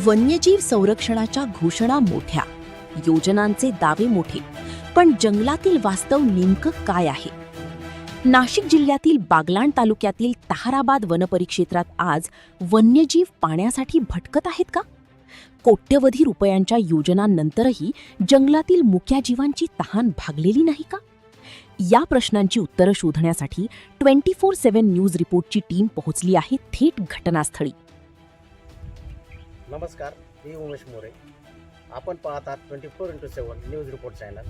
वन्यजीव संरक्षणाच्या घोषणा मोठ्या, योजनांचे दावे मोठे, पण जंगलातील वास्तव नेमकं काय आहे? नाशिक जिल्ह्यातील बागलाण तालुक्यातील ताहराबाद वनपरिक्षेत्रात आज वन्यजीव पाण्यासाठी भटकत आहेत का? कोट्यवधी रुपयांच्या योजनांनंतरही जंगलातील मुक्या जीवांची तहान भागलेली नाही का? या प्रश्नांची उत्तरं शोधण्यासाठी 24/7 न्यूज रिपोर्टची टीम पोहोचली आहे थेट घटनास्थळी. नमस्कार, मी उमेश मोरे. आपण पाहत आहात 24/7 न्यूज रिपोर्ट चॅनल.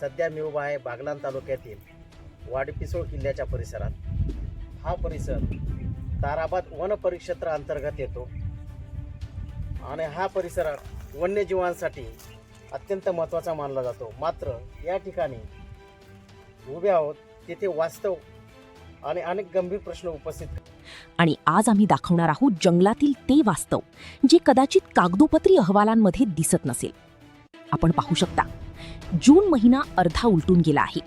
सध्या मी उभा आहे बागलाण तालुक्यातील वाडीपिसोळ किल्ल्याच्या परिसरात. हा परिसर ताहराबाद वन परिक्षेत्रा अंतर्गत येतो आणि हा परिसर वन्यजीवांसाठी अत्यंत महत्त्वाचा मानला जातो. मात्र या ठिकाणी उभे आहोत तिथे वास्तव आणि अनेक गंभीर प्रश्न उपस्थित. आणि आज आम्ही दाखवणार आहोत जंगलातील ते वास्तव जे कदाचित कागदोपत्री अहवालांमध्ये दिसत नसेल. आपण पाहू शकता, जून महिना अर्धा उलटून गेला आहे.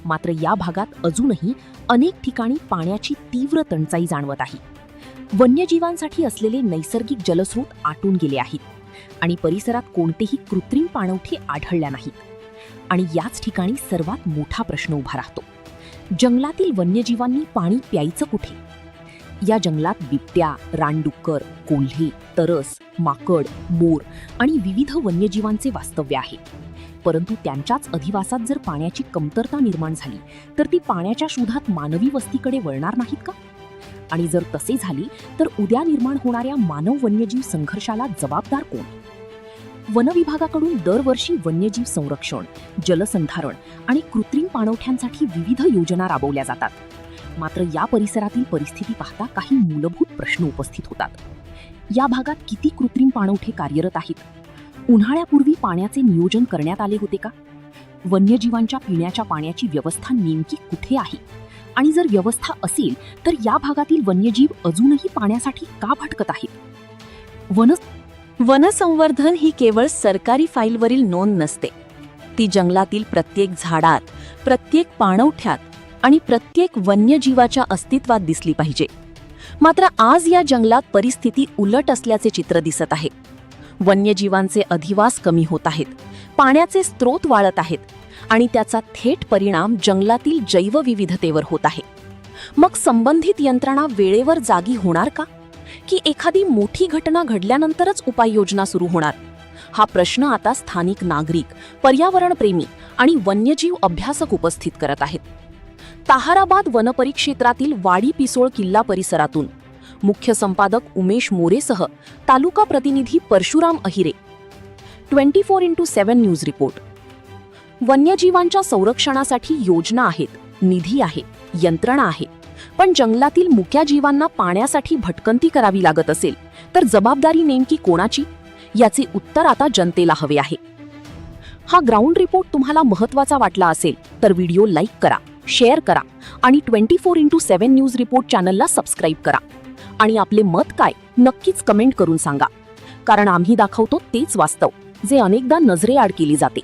मात्र या भागात अजूनही अनेक ठिकाणी पाण्याची तीव्र टंचाई जाणवत आहे. वन्यजीवांसाठी असलेले नैसर्गिक जलस्रोत आटून गेले आहेत आणि परिसरात कोणतेही कृत्रिम पाणवठे आढळल्या नाहीत. आणि याच ठिकाणी सर्वात मोठा प्रश्न उभा राहतो, जंगलातील वन्यजीवांनी पाणी प्यायचं कुठे? या जंगलात बिबट्या, रानडुक्कर, कोल्हे, तरस, माकड, मोर आणि विविध वन्यजीवांचे वास्तव्य आहे. परंतु त्यांच्याच अधिवासात जर पाण्याची कमतरता निर्माण झाली तर ती पाण्याच्या शोधात मानवी वस्तीकडे वळणार नाहीत का? आणि जर तसे झाले तर उद्या निर्माण होणाऱ्या मानव वन्यजीव संघर्षाला जबाबदार कोण? वनविभागाकडून दरवर्षी वन्यजीव संरक्षण, जलसंधारण आणि कृत्रिम पाणवठ्यांसाठी विविध योजना राबवल्या जातात. मात्र या परिसरातील परिस्थिती पाहता काही मूलभूत प्रश्न उपस्थित होतात. या भागात किती कृत्रिम पाणवठे कार्यरत आहेत? उन्हाळ्यापूर्वी पाण्याचे नियोजन करण्यात आले होते का? वन्यजीवांच्या पिण्याच्या पाण्याची व्यवस्था नेमकी कुठे आहे? आणि जर व्यवस्था असेल तर या भागातील वन्यजीव अजूनही पाण्यासाठी का भटकत आहेत? वनसंवर्धन ही केवळ सरकारी फाईलवरील नोंद नसते. ती जंगलातील प्रत्येक झाडात, प्रत्येक पाणवठ्यात आणि प्रत्येक वन्यजीवाच्या अस्तित्वात दिसली पाहिजे. मात्र आज या जंगलात परिस्थिती उलट असल्याचे चित्र दिसत आहे. वन्यजीवांचे अधिवास कमी होत आहेत, पाण्याचे स्रोत वाळत आहेत आणि त्याचा थेट परिणाम जंगलातील जैवविविधतेवर होत आहे. मग संबंधित यंत्रणा वेळेवर जागी होणार का? की एखादी मोठी घटना घडल्यानंतरच उपाययोजना सुरू होणार? हा प्रश्न आता स्थानिक नागरिक, पर्यावरणप्रेमी आणि वन्यजीव अभ्यासक उपस्थित करत आहेत. ताहराबाद वनपरिक्षेत्रातील वाडीपिसोळ किल्ला परिसरातून मुख्य संपादक उमेश मोरेसह तालुका प्रतिनिधी परशुराम अहिरे. 24/7 news report. वन्यजीवांच्या संरक्षणासाठी योजना आहेत, निधी आहे, यंत्रणा आहे, पण जंगलातील मुक्या जीवांना पाण्यासाठी भटकंती करावी लागत असेल तर जबाबदारी नेमकी कोणाची? याचे उत्तर आता जनतेला हवे आहे. हा ग्राउंड रिपोर्ट तुम्हाला महत्त्वाचा वाटला असेल तर व्हिडिओ लाईक करा, शेअर करा आणि 24/7 न्यूज रिपोर्ट चॅनलला सबस्क्राईब करा. आणि आपले मत काय नक्कीच कमेंट करून सांगा, कारण आम्ही दाखवतो तेच वास्तव जे अनेकदा नजरेआड केले जाते.